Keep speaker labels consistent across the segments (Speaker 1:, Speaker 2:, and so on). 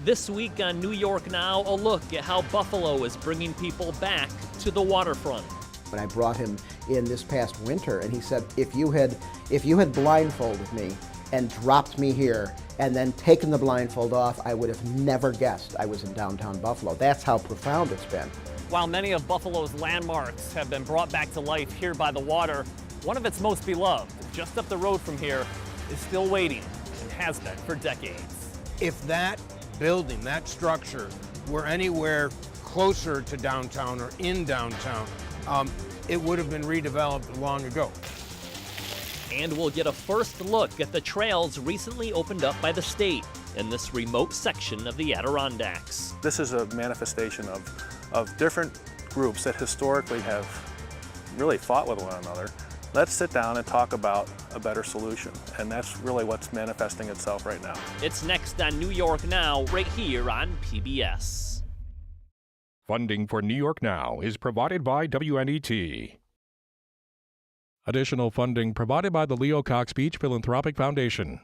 Speaker 1: This week on New York Now, a look at how Buffalo is bringing people back to the waterfront.
Speaker 2: When I brought him in this past winter, and he said, if you had blindfolded me and dropped me here and then taken the blindfold off, I would have never guessed I was in downtown Buffalo. That's how profound it's been.
Speaker 1: While many of Buffalo's landmarks have been brought back to life here by the water, one of its most beloved, just up the road from here, is still waiting and has been for decades.
Speaker 3: If that building, that structure, were anywhere closer to downtown or in downtown, it would have been redeveloped long ago.
Speaker 1: And we'll get a first look at the trails recently opened up by the state in this remote section of the Adirondacks.
Speaker 4: This is a manifestation of different groups that historically have really fought with one another. Let's sit down and talk about a better solution, and that's really what's manifesting itself right now.
Speaker 1: It's next on New York Now, right here on PBS.
Speaker 5: Funding for New York Now is provided by WNET. Additional funding provided by the Leo Cox Beach Philanthropic Foundation.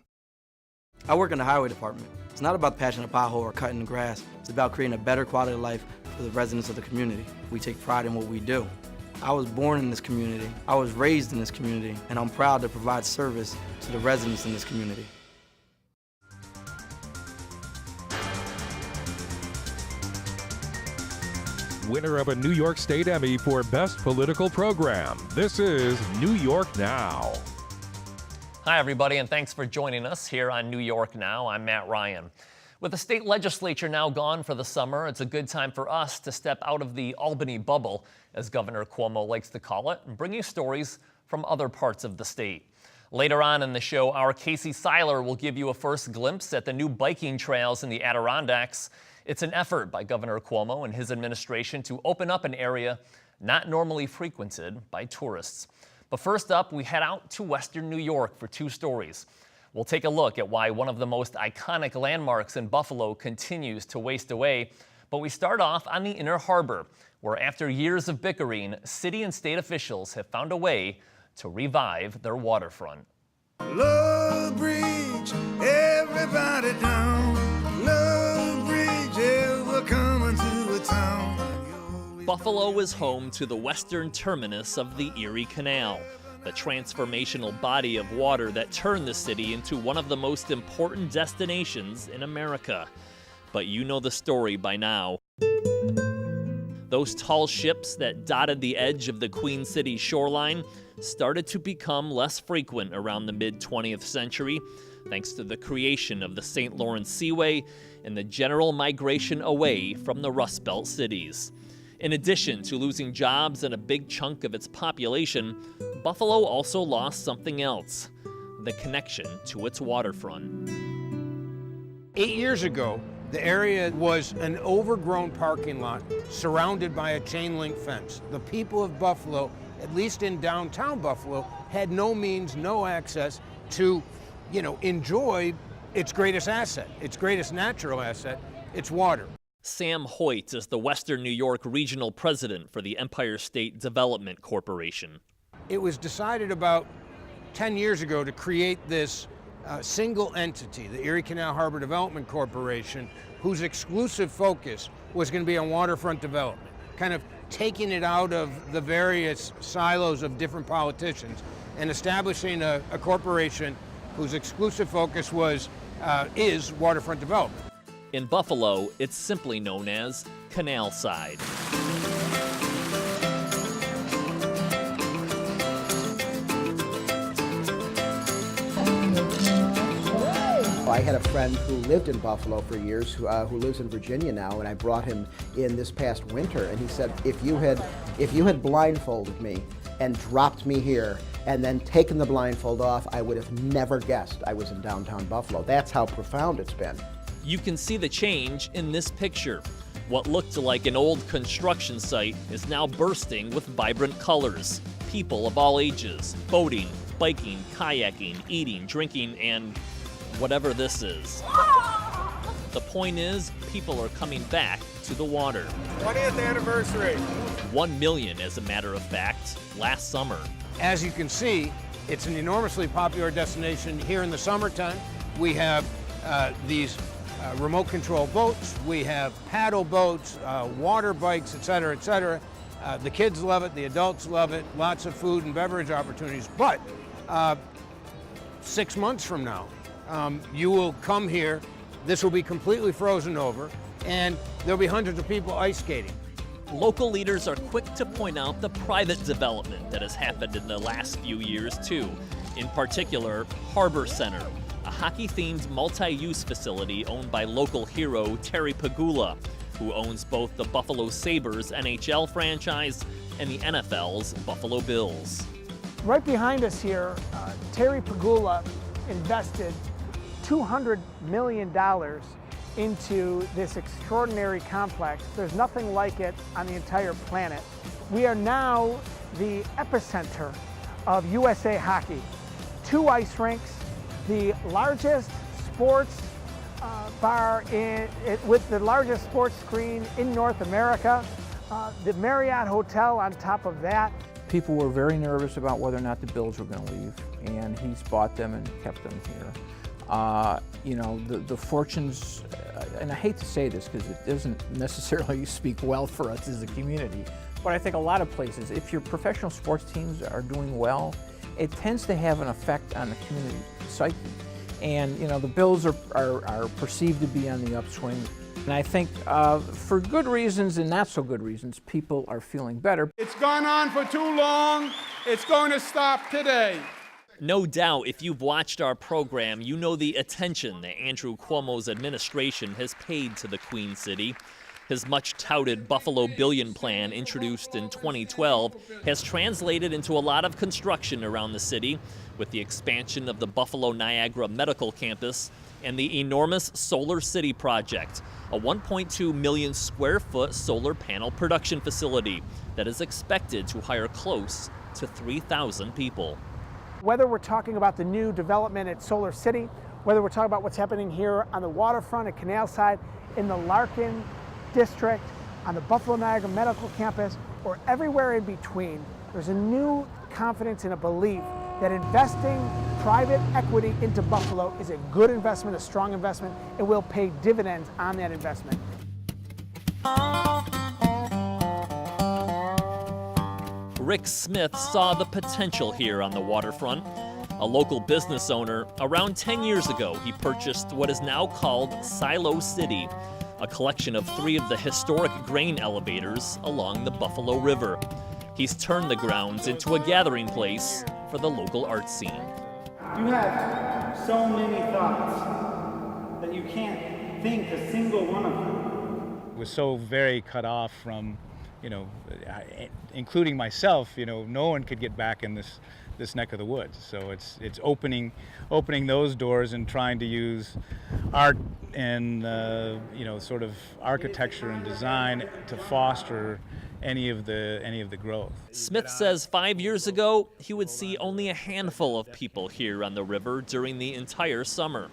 Speaker 6: I work in the highway department. It's not about patching a pothole or cutting the grass. It's about creating a better quality of life for the residents of the community. We take pride in what we do. I was born in this community, I was raised in this community, and I'm proud to provide service to the residents in this community.
Speaker 5: Winner of a New York State Emmy for Best Political Program. This is New York Now.
Speaker 1: Hi, everybody, and thanks for joining us here on New York Now. I'm Matt Ryan. With the state legislature now gone for the summer, it's a good time for us to step out of the Albany bubble, as Governor Cuomo likes to call it, and bring you stories from other parts of the state. Later on in the show, our Casey Seiler will give you a first glimpse at the new biking trails in the Adirondacks. It's an effort by Governor Cuomo and his administration to open up an area not normally frequented by tourists. But first up, we head out to Western New York for two stories. We'll take a look at why one of the most iconic landmarks in Buffalo continues to waste away. But we start off on the Inner Harbor, where after years of bickering, city and state officials have found a way to revive their waterfront.
Speaker 7: Love Bridge, everybody down. Love Bridge, yeah, we're coming to a town.
Speaker 1: Buffalo is home to the western terminus of the Erie Canal, the transformational body of water that turned the city into one of the most important destinations in America. But you know the story by now. Those tall ships that dotted the edge of the Queen City shoreline started to become less frequent around the mid-20th century, thanks to the creation of the St. Lawrence Seaway and the general migration away from the Rust Belt cities. In addition to losing jobs and a big chunk of its population, Buffalo also lost something else: the connection to its waterfront.
Speaker 3: 8 years ago, the area was an overgrown parking lot surrounded by a chain link fence. The people of Buffalo, at least in downtown Buffalo, had no means, no access to, enjoy its greatest asset, its greatest natural asset, its water.
Speaker 1: Sam Hoyt is the Western New York Regional President for the Empire State Development Corporation.
Speaker 3: It was decided about 10 years ago to create this single entity, the Erie Canal Harbor Development Corporation, whose exclusive focus was going to be on waterfront development, kind of taking it out of the various silos of different politicians and establishing a corporation whose exclusive focus is waterfront development.
Speaker 1: In Buffalo, it's simply known as Canalside.
Speaker 2: I had a friend who lived in Buffalo for years, who lives in Virginia now, and I brought him in this past winter, and he said, if you had blindfolded me and dropped me here and then taken the blindfold off, I would have never guessed I was in downtown Buffalo. That's how profound it's been.
Speaker 1: You can see the change in this picture. What looked like an old construction site is now bursting with vibrant colors. People of all ages, boating, biking, kayaking, eating, drinking, and whatever this is. The point is, people are coming back to the water.
Speaker 3: 20th anniversary.
Speaker 1: 1 million, as a matter of fact, last summer.
Speaker 3: As you can see, it's an enormously popular destination here in the summertime. We have these remote control boats, we have paddle boats, water bikes, et cetera, et cetera. The kids love it, the adults love it, lots of food and beverage opportunities. But 6 months from now, you will come here, this will be completely frozen over, and there'll be hundreds of people ice skating.
Speaker 1: Local leaders are quick to point out the private development that has happened in the last few years, too. In particular, Harbor Center, a hockey-themed multi-use facility owned by local hero Terry Pegula, who owns both the Buffalo Sabres NHL franchise and the NFL's Buffalo Bills.
Speaker 8: Right behind us here, Terry Pegula invested $200 million into this extraordinary complex. There's nothing like it on the entire planet. We are now the epicenter of USA hockey. 2 ice rinks, the largest sports bar with the largest sports screen in North America, the Marriott Hotel on top of that.
Speaker 9: People were very nervous about whether or not the Bills were going to leave, and he's bought them and kept them here. You know, the fortunes, and I hate to say this because it doesn't necessarily speak well for us as a community, but I think a lot of places, if your professional sports teams are doing well, it tends to have an effect on the community psyche. And, you know, the Bills are perceived to be on the upswing. And I think for good reasons and not so good reasons, people are feeling better.
Speaker 10: It's gone on for too long. It's going to stop today.
Speaker 1: No doubt, if you've watched our program, you know the attention that Andrew Cuomo's administration has paid to the Queen City. His much-touted Buffalo Billion Plan, introduced in 2012, has translated into a lot of construction around the city, with the expansion of the Buffalo Niagara Medical Campus and the enormous Solar City project, a 1.2 million square foot solar panel production facility that is expected to hire close to 3,000 people.
Speaker 8: Whether we're talking about the new development at Solar City, whether we're talking about what's happening here on the waterfront at Canalside, in the Larkin District, on the Buffalo Niagara Medical Campus, or everywhere in between, there's a new confidence and a belief that investing private equity into Buffalo is a good investment, a strong investment, and will pay dividends on that investment.
Speaker 1: Rick Smith saw the potential here on the waterfront. A local business owner, around 10 years ago, he purchased what is now called Silo City, a collection of 3 of the historic grain elevators along the Buffalo River. He's turned the grounds into a gathering place for the local art scene.
Speaker 11: You have so many thoughts that you can't think a single one of them.
Speaker 12: Was so very cut off from, you know, including myself, you know, no one could get back in this neck of the woods. So it's opening those doors and trying to use art and you know, sort of architecture and design to foster any of the growth.
Speaker 1: Smith says 5 years ago, he would see only a handful of people here on the river during the entire summer.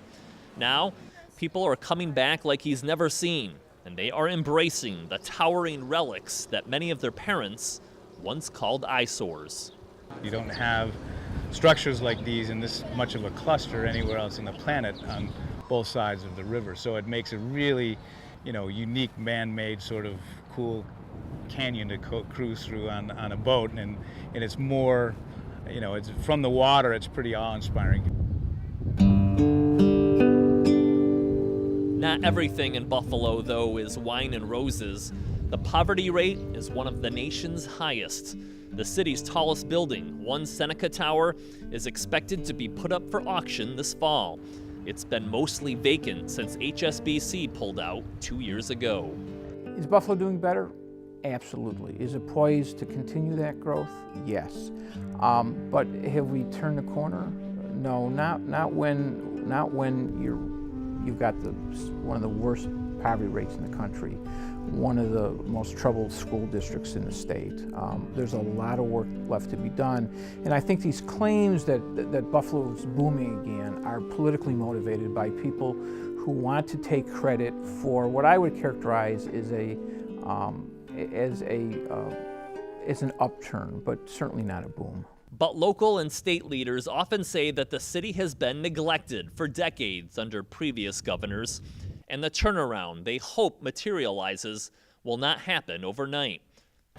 Speaker 1: Now, people are coming back like he's never seen, and they are embracing the towering relics that many of their parents once called eyesores.
Speaker 12: You don't have structures like these in this much of a cluster anywhere else on the planet on both sides of the river. So it makes a really, you know, unique man-made sort of cool canyon to cruise through on a boat, and it's more, you know, it's from the water, it's pretty awe-inspiring.
Speaker 1: Not everything in Buffalo, though, is wine and roses. The poverty rate is one of the nation's highest. The city's tallest building, One Seneca Tower, is expected to be put up for auction this fall. It's been mostly vacant since HSBC pulled out 2 years ago.
Speaker 9: Is Buffalo doing better? Absolutely. Is it poised to continue that growth? Yes. But have we turned the corner? No, not when you've got one of the worst poverty rates in the country, one of the most troubled school districts in the state. There's a lot of work left to be done, and I think these claims that Buffalo's booming again are politically motivated by people who want to take credit for what I would characterize as an upturn, but certainly not a boom.
Speaker 1: But local and state leaders often say that the city has been neglected for decades under previous governors. and the turnaround they hope materializes will not happen overnight.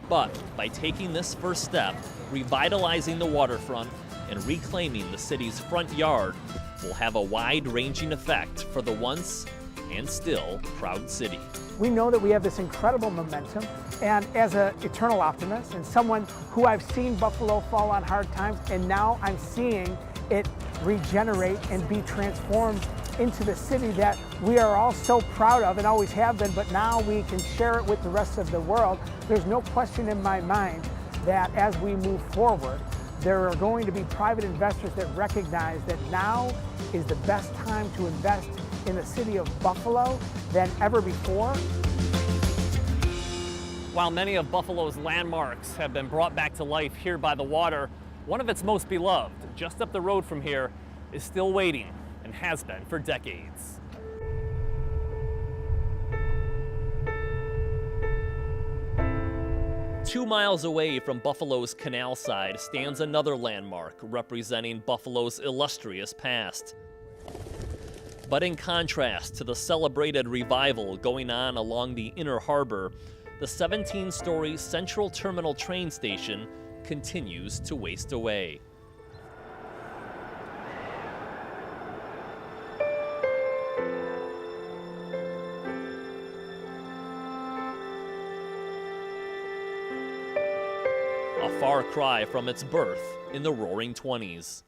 Speaker 1: But by taking this first step, revitalizing the waterfront and reclaiming the city's front yard will have a wide-ranging effect for the once and still proud city.
Speaker 8: We know that we have this incredible momentum, and as an eternal optimist and someone who I've seen Buffalo fall on hard times, and now I'm seeing it regenerate and be transformed into the city that we are all so proud of and always have been, but now we can share it with the rest of the world. There's no question in my mind that as we move forward, there are going to be private investors that recognize that now is the best time to invest in the city of Buffalo than ever before.
Speaker 1: While many of Buffalo's landmarks have been brought back to life here by the water, one of its most beloved, just up the road from here, is still waiting and has been for decades. Two miles away from Buffalo's Canalside stands another landmark representing Buffalo's illustrious past. But in contrast to the celebrated revival going on along the inner harbor, the 17-story Central Terminal train station continues to waste away. A far cry from its birth in the Roaring '20s.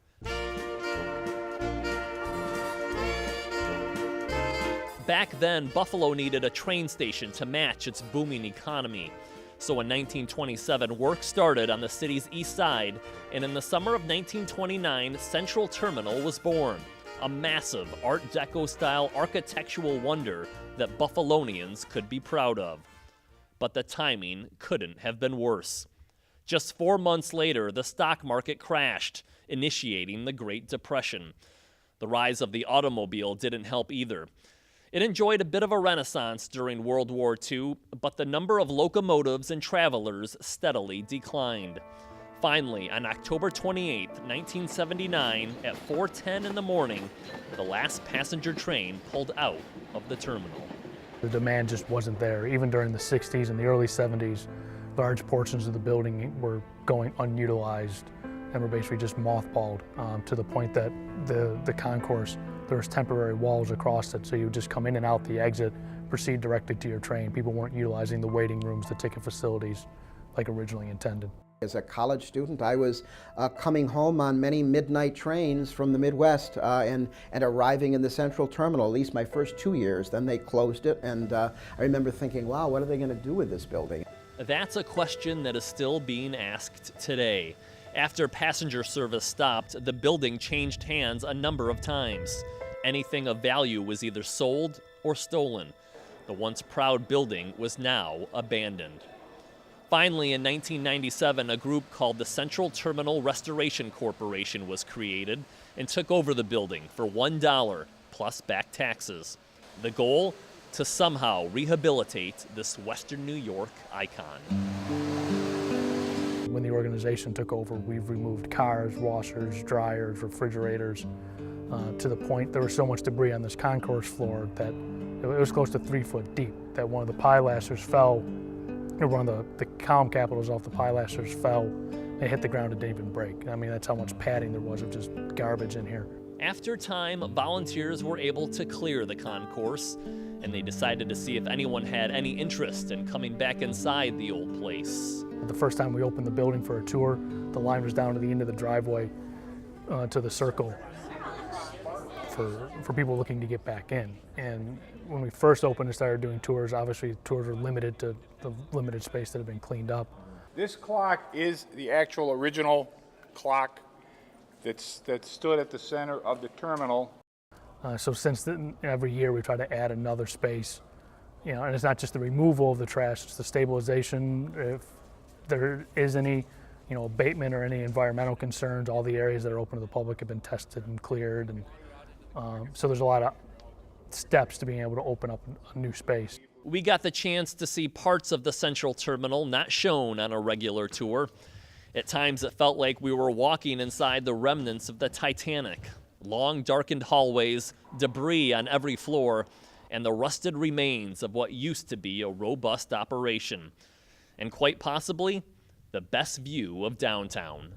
Speaker 1: Back then, Buffalo needed a train station to match its booming economy. So in 1927, work started on the city's east side, and in the summer of 1929, Central Terminal was born, a massive Art Deco-style architectural wonder that Buffalonians could be proud of. But the timing couldn't have been worse. Just 4 months later, the stock market crashed, initiating the Great Depression. The rise of the automobile didn't help either. It enjoyed a bit of a renaissance during World War II, but the number of locomotives and travelers steadily declined. Finally, on October 28, 1979, at 4:10 in the morning, the last passenger train pulled out of the terminal.
Speaker 13: The demand just wasn't there. Even during the 60s and the early 70s, large portions of the building were going unutilized and were basically just mothballed to the point that the concourse, there was temporary walls across it, so you would just come in and out the exit, proceed directly to your train. People weren't utilizing the waiting rooms, the ticket facilities like originally intended.
Speaker 2: As a college student, I was coming home on many midnight trains from the Midwest and arriving in the Central Terminal, at least my first 2 years. Then they closed it, and I remember thinking, wow, what are they going to do with this building?
Speaker 1: That's a question that is still being asked today. After passenger service stopped, the building changed hands a number of times. Anything of value was either sold or stolen. The once proud building was now abandoned. Finally, in 1997, a group called the Central Terminal Restoration Corporation was created and took over the building for $1 plus back taxes. The goal? To somehow rehabilitate this Western New York icon.
Speaker 13: When the organization took over, we've removed cars, washers, dryers, refrigerators, to the point there was so much debris on this concourse floor that it was close to 3 foot deep, that one of the pilasters fell, or one of the column capitals off the pilasters fell, they hit the ground and didn't even break. I mean, that's how much padding there was of just garbage in here.
Speaker 1: After time, volunteers were able to clear the concourse, and they decided to see if anyone had any interest in coming back inside the old place.
Speaker 13: The first time we opened the building for a tour, the line was down to the end of the driveway to the circle for people looking to get back in. And when we first opened and started doing tours, obviously tours were limited to the limited space that had been cleaned up.
Speaker 10: This clock is the actual original clock that stood at the center of the terminal.
Speaker 13: So since then, every year we try to add another space, and it's not just the removal of the trash, it's the stabilization. If there is any, abatement or any environmental concerns, all the areas that are open to the public have been tested and cleared, and so there's a lot of steps to being able to open up a new space.
Speaker 1: We got the chance to see parts of the Central Terminal not shown on a regular tour. At times it felt like we were walking inside the remnants of the Titanic. Long darkened hallways, debris on every floor, and the rusted remains of what used to be a robust operation, and quite possibly the best view of downtown.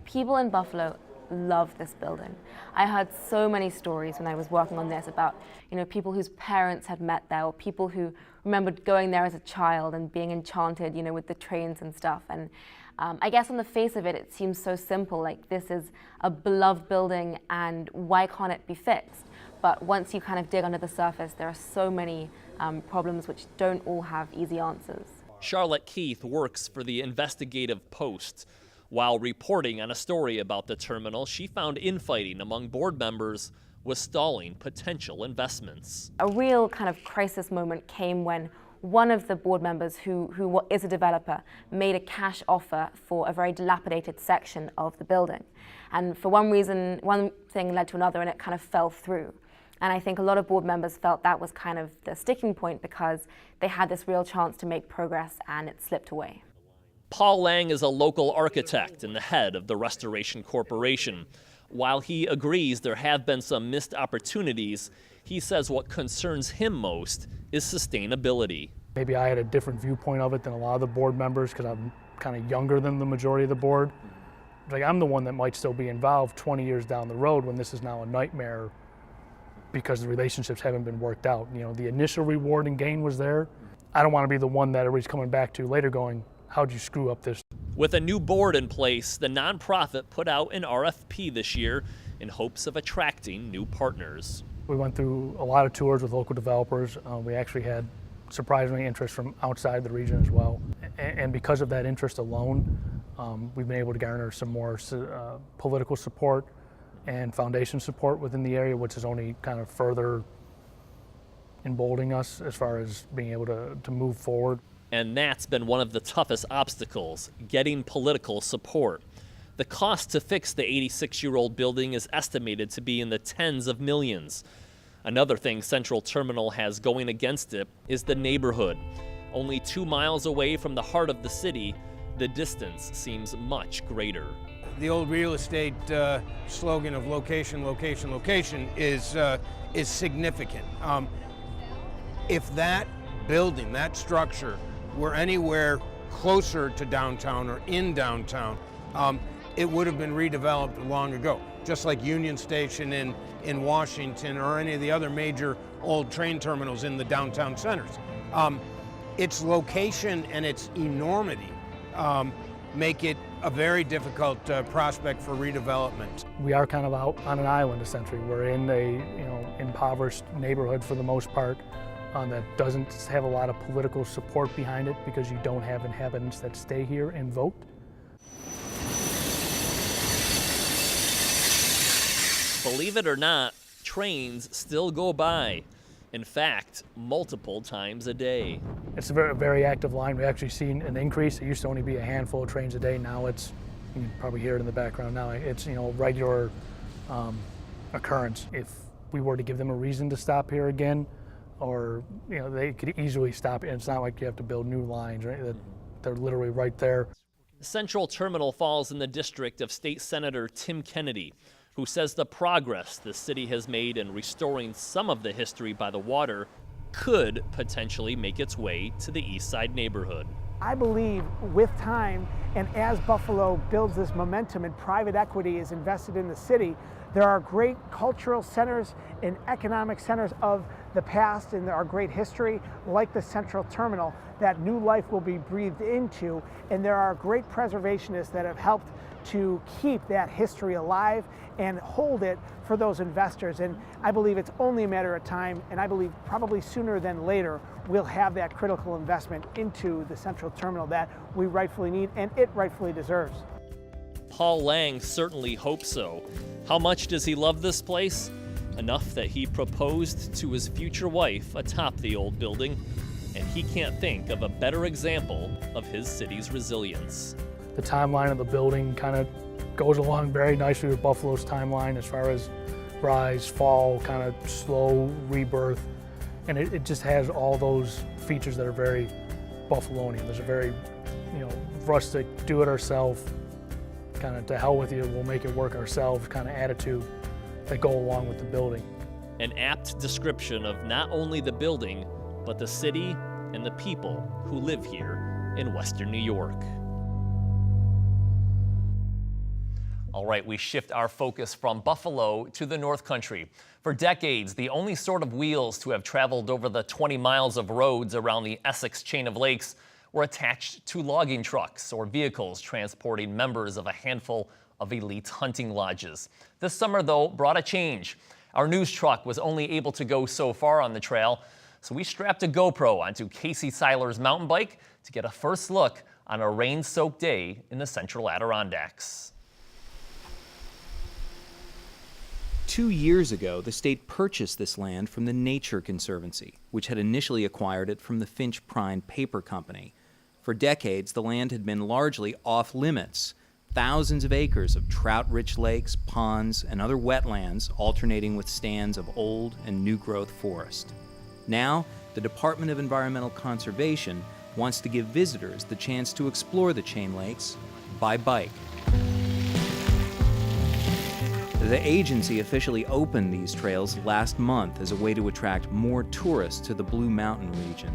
Speaker 14: People in Buffalo love this building. I heard so many stories when I was working on this about, people whose parents had met there, or people who remembered going there as a child and being enchanted, with the trains and stuff. And I guess on the face of it, it seems so simple, like this is a beloved building and why can't it be fixed? But once you kind of dig under the surface, there are so many problems which don't all have easy answers.
Speaker 1: Charlotte Keith works for the Investigative Post. While reporting on a story about the terminal, she found infighting among board members was stalling potential investments.
Speaker 14: A real kind of crisis moment came when one of the board members, who is a developer, made a cash offer for a very dilapidated section of the building. And for one reason, one thing led to another, and it kind of fell through. And I think a lot of board members felt that was kind of the sticking point because they had this real chance to make progress and it slipped away.
Speaker 1: Paul Lang is a local architect and the head of the Restoration Corporation. While he agrees there have been some missed opportunities, he says what concerns him most is sustainability.
Speaker 13: Maybe I had a different viewpoint of it than a lot of the board members because I'm kind of younger than the majority of the board. Like, I'm the one that might still be involved 20 years down the road when this is now a nightmare because the relationships haven't been worked out. The initial reward and gain was there. I don't want to be the one that everybody's coming back to later going, how'd you screw up this?
Speaker 1: With a new board in place, the nonprofit put out an RFP this year in hopes of attracting new partners.
Speaker 13: We went through a lot of tours with local developers. We actually had surprisingly interest from outside the region as well. And because of that interest alone, we've been able to garner some more political support and foundation support within the area, which is only kind of further emboldening us as far as being able to move forward.
Speaker 1: And that's been one of the toughest obstacles, getting political support. The cost to fix the 86-year-old building is estimated to be in the tens of millions. Another thing Central Terminal has going against it is the neighborhood. Only 2 miles away from the heart of the city, the distance seems much greater.
Speaker 3: The old real estate slogan of location, location, location is significant. If that building, that structure, were anywhere closer to downtown or in downtown, it would have been redeveloped long ago, just like Union Station in Washington or any of the other major old train terminals in the downtown centers. Its location and its enormity make it a very difficult prospect for redevelopment.
Speaker 13: We are kind of out on an island, essentially. We're in a impoverished neighborhood for the most part that doesn't have a lot of political support behind it because you don't have inhabitants that stay here and vote.
Speaker 1: Believe it or not, trains still go by. In fact, multiple times a day.
Speaker 13: It's a very, very active line. We've actually seen an increase. It used to only be a handful of trains a day. Now it's, you can probably hear it in the background now, it's regular occurrence. If we were to give them a reason to stop here again, or they could easily stop it. It's not like you have to build new lines, right? They're literally right there.
Speaker 1: Central Terminal falls in the district of State Senator Tim Kennedy, who says the progress the city has made in restoring some of the history by the water could potentially make its way to the East Side neighborhood.
Speaker 8: I believe with time, and as Buffalo builds this momentum and private equity is invested in the city, there are great cultural centers and economic centers of the past and our great history, like the Central Terminal, that new life will be breathed into, and there are great preservationists that have helped to keep that history alive and hold it for those investors. And I believe it's only a matter of time, and I believe probably sooner than later we'll have that critical investment into the Central Terminal that we rightfully need and it rightfully deserves.
Speaker 1: Paul Lang certainly hopes so. How much does he love this place? Enough that he proposed to his future wife atop the old building, and he can't think of a better example of his city's resilience.
Speaker 13: The timeline of the building kind of goes along very nicely with Buffalo's timeline as far as rise, fall, kind of slow rebirth, and it just has all those features that are very Buffalonian. There's a very, rustic, do-it-ourselves, kind of to hell with you, we'll make it work ourselves kind of attitude that go along with the building.
Speaker 1: An apt description of not only the building, but the city and the people who live here in Western New York. All right, we shift our focus from Buffalo to the North Country. For decades, the only sort of wheels to have traveled over the 20 miles of roads around the Essex chain of lakes were attached to logging trucks or vehicles transporting members of a handful of elite hunting lodges. This summer, though, brought a change. Our news truck was only able to go so far on the trail, so we strapped a GoPro onto Casey Seiler's mountain bike to get a first look on a rain-soaked day in the central Adirondacks.
Speaker 15: 2 years ago, the state purchased this land from the Nature Conservancy, which had initially acquired it from the Finch Prine Paper Company. For decades, the land had been largely off-limits. Thousands of acres of trout-rich lakes, ponds, and other wetlands alternating with stands of old and new-growth forest. Now, the Department of Environmental Conservation wants to give visitors the chance to explore the chain lakes by bike. The agency officially opened these trails last month as a way to attract more tourists to the Blue Mountain region.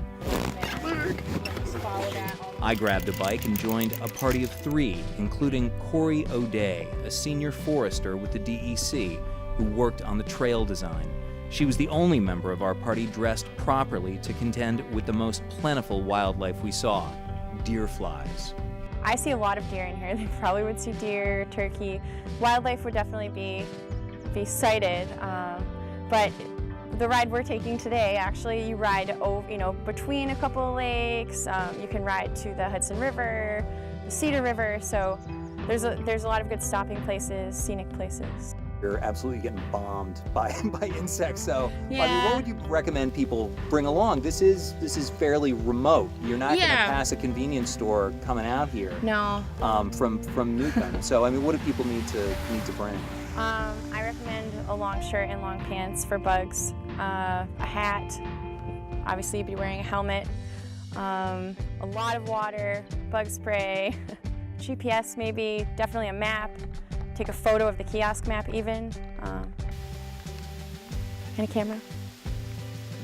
Speaker 15: I grabbed a bike and joined a party of 3, including Corey O'Day, a senior forester with the DEC, who worked on the trail design. She was the only member of our party dressed properly to contend with the most plentiful wildlife we saw, deer flies.
Speaker 16: I see a lot of deer in here. They probably would see deer, turkey. Wildlife would definitely be sighted, but the ride we're taking today, actually, you ride over, between a couple of lakes. You can ride to the Hudson River, the Cedar River. So there's a lot of good stopping places, scenic places.
Speaker 15: You're absolutely getting bombed by insects. So,
Speaker 16: yeah.
Speaker 15: I mean, what would you recommend people bring along? This is fairly remote. You're not going to pass a convenience store coming out here.
Speaker 16: No.
Speaker 15: From Newcomb. So, I mean, what do people need to bring?
Speaker 16: I recommend a long shirt and long pants for bugs, a hat. Obviously, you'd be wearing a helmet. A lot of water, bug spray, GPS maybe, definitely a map. Take a photo of the kiosk map even, and a camera.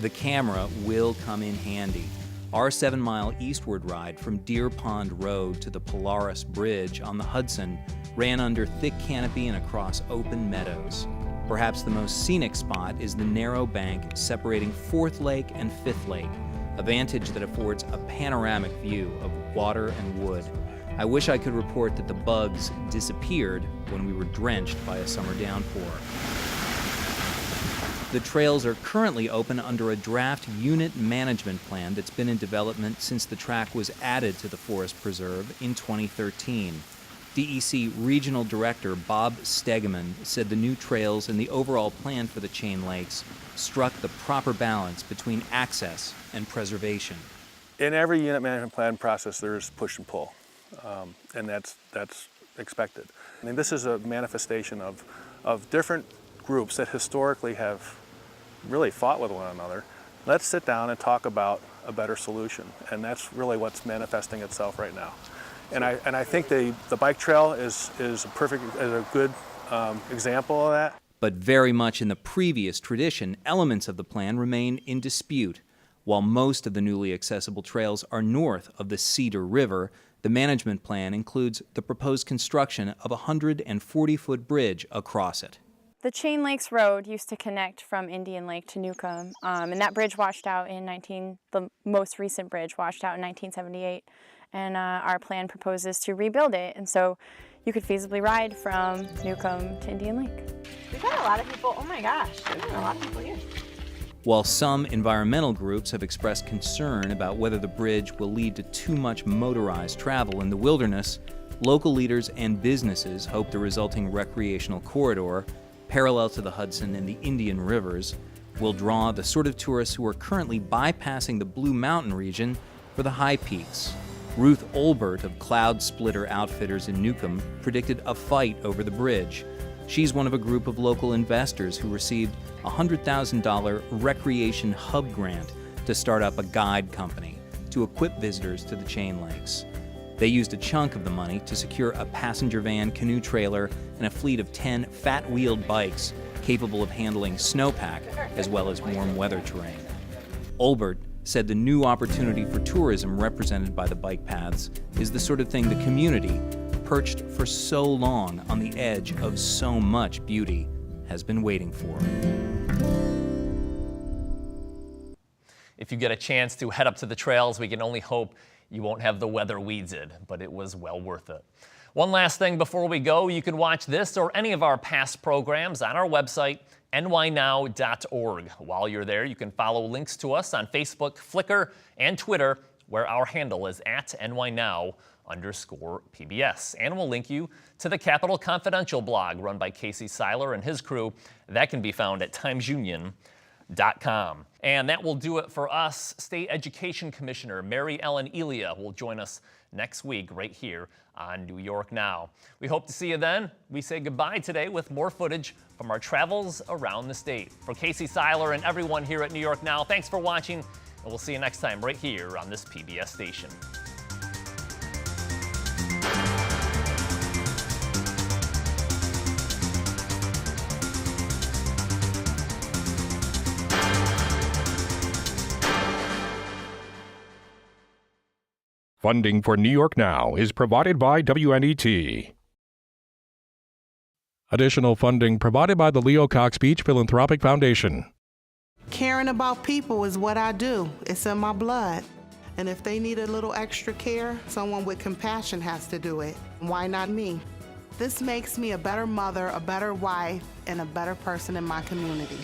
Speaker 15: The camera will come in handy. Our 7-mile eastward ride from Deer Pond Road to the Polaris Bridge on the Hudson ran under thick canopy and across open meadows. Perhaps the most scenic spot is the narrow bank separating 4th Lake and 5th Lake, a vantage that affords a panoramic view of water and wood. I wish I could report that the bugs disappeared when we were drenched by a summer downpour. The trails are currently open under a draft unit management plan that's been in development since the track was added to the Forest Preserve in 2013. DEC Regional Director Bob Stegeman said the new trails and the overall plan for the chain lakes struck the proper balance between access and preservation.
Speaker 4: In every unit management plan process, there's push and pull. And that's expected. I mean, this is a manifestation of different groups that historically have really fought with one another. Let's sit down and talk about a better solution, and that's really what's manifesting itself right now. And I think the bike trail is a good example of that.
Speaker 15: But very much in the previous tradition, elements of the plan remain in dispute. While most of the newly accessible trails are north of the Cedar River, the management plan includes the proposed construction of a 140-foot bridge across it.
Speaker 16: The Chain Lakes Road used to connect from Indian Lake to Newcomb, and that bridge washed out the most recent bridge washed out in 1978, and our plan proposes to rebuild it, and so you could feasibly ride from Newcomb to Indian Lake.
Speaker 17: We've had a lot of people, oh my gosh, there's been a lot of people here.
Speaker 15: While some environmental groups have expressed concern about whether the bridge will lead to too much motorized travel in the wilderness, local leaders and businesses hope the resulting recreational corridor, parallel to the Hudson and the Indian Rivers, will draw the sort of tourists who are currently bypassing the Blue Mountain region for the high peaks. Ruth Olbert of Cloud Splitter Outfitters in Newcomb predicted a fight over the bridge. She's one of a group of local investors who received a $100,000 recreation hub grant to start up a guide company to equip visitors to the chain lakes. They used a chunk of the money to secure a passenger van, canoe trailer, and a fleet of 10 fat-wheeled bikes capable of handling snowpack as well as warm weather terrain. Olbert said the new opportunity for tourism represented by the bike paths is the sort of thing the community, perched for so long on the edge of so much beauty, has been waiting for.
Speaker 1: If you get a chance to head up to the trails, we can only hope you won't have the weather we did, but it was well worth it. One last thing before we go, you can watch this or any of our past programs on our website, nynow.org. While you're there, you can follow links to us on Facebook, Flickr, and Twitter, where our handle is @nynow_PBS. And we'll link you to the Capitol Confidential blog run by Casey Seiler and his crew. That can be found at timesunion.com. And that will do it for us. State Education Commissioner Mary Ellen Elia will join us next week right here on New York Now. We hope to see you then. We say goodbye today with more footage from our travels around the state. For Casey Seiler and everyone here at New York Now, thanks for watching, and we'll see you next time right here on this PBS station.
Speaker 5: Funding for New York Now is provided by WNET. Additional funding provided by the Leo Cox Beach Philanthropic Foundation.
Speaker 18: Caring about people is what I do. It's in my blood. And if they need a little extra care, someone with compassion has to do it. Why not me? This makes me a better mother, a better wife, and a better person in my community.